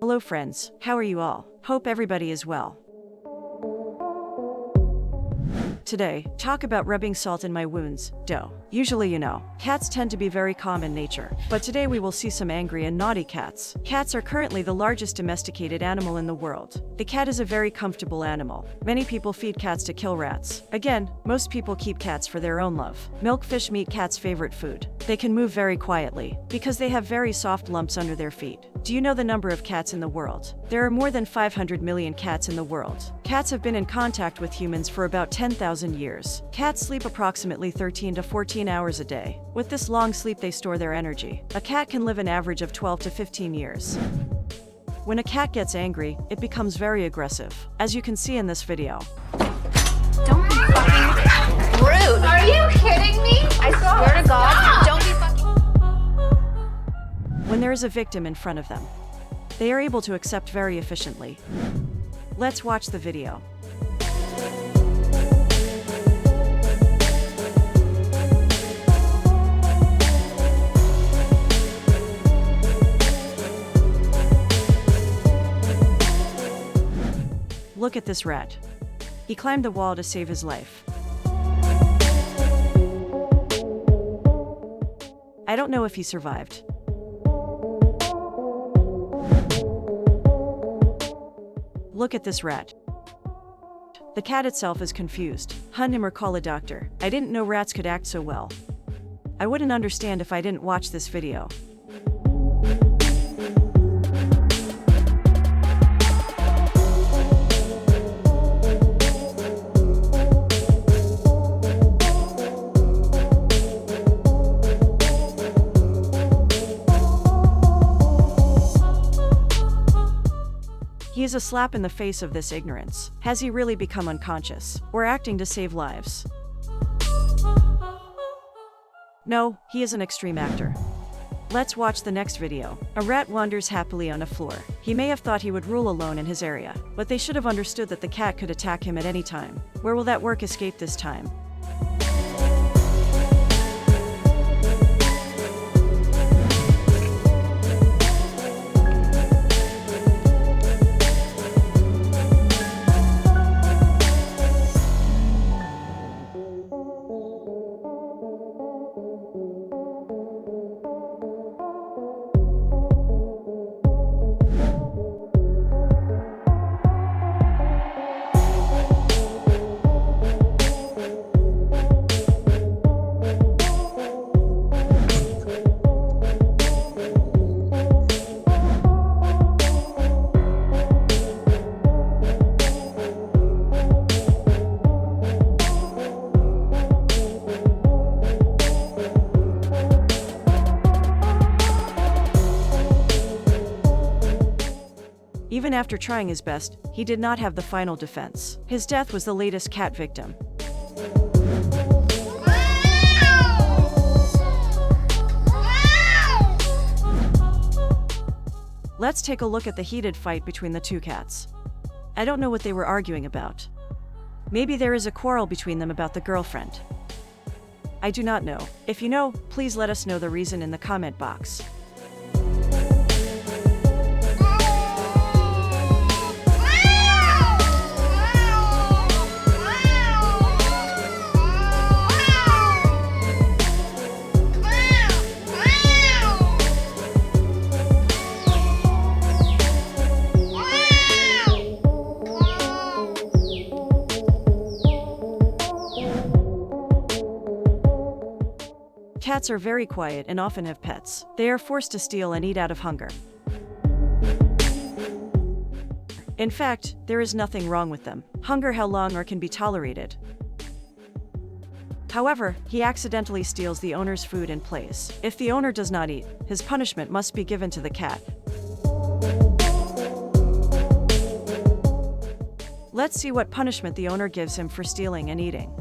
Hello friends, how are you all? Hope everybody is well. Today, talk about rubbing salt in my wounds, dough. Usually cats tend to be very calm in nature, but today we will see some angry and naughty cats. Cats are currently the largest domesticated animal in the world. The cat is a very comfortable animal. Many people feed cats to kill rats. Again, most people keep cats for their own love. Milk, fish, meat, cat's favorite food. They can move very quietly, because they have very soft lumps under their feet. Do you know the number of cats in the world? There are more than 500 million cats in the world. Cats have been in contact with humans for about 10,000 years. Cats sleep approximately 13 to 14 hours a day. With this long sleep, they store their energy. A cat can live an average of 12 to 15 years. When a cat gets angry, it becomes very aggressive, as you can see in this video. Don't be fucking rude. Are you kidding me? I swear to God, don't be fucking. When there is a victim in front of them, they are able to accept very efficiently. Let's watch the video. Look at this rat. He climbed the wall to save his life. I don't know if he survived. Look at this rat. The cat itself is confused. Hunt him or call a doctor. I didn't know rats could act so well. I wouldn't understand if I didn't watch this video. He is a slap in the face of this ignorance. Has he really become unconscious, or acting to save lives? No, he is an extreme actor. Let's watch the next video. A rat wanders happily on a floor. He may have thought he would rule alone in his area, but they should have understood that the cat could attack him at any time. Where will that work escape this time? Even after trying his best, he did not have the final defense. His death was the latest cat victim. Let's take a look at the heated fight between the two cats. I don't know what they were arguing about. Maybe there is a quarrel between them about the girlfriend. I do not know. If you know, please let us know the reason in the comment box. Cats are very quiet and often have pets. They are forced to steal and eat out of hunger. In fact, there is nothing wrong with them. Hunger how long or can be tolerated. However, he accidentally steals the owner's food and plays. If the owner does not eat, his punishment must be given to the cat. Let's see what punishment the owner gives him for stealing and eating.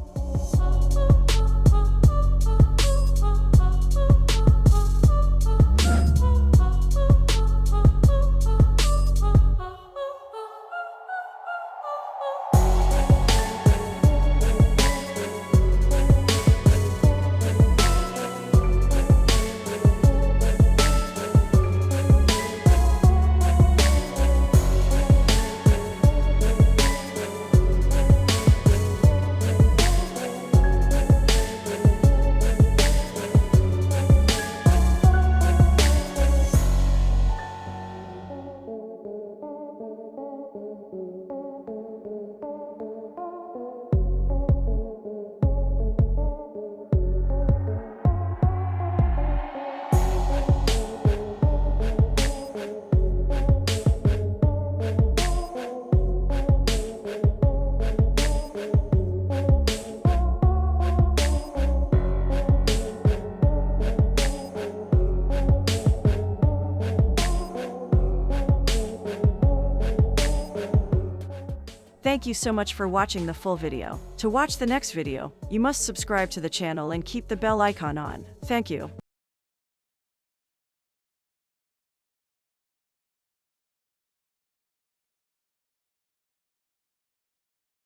Thank you so much for watching the full video. To watch the next video, you must subscribe to the channel and keep the bell icon on. Thank you.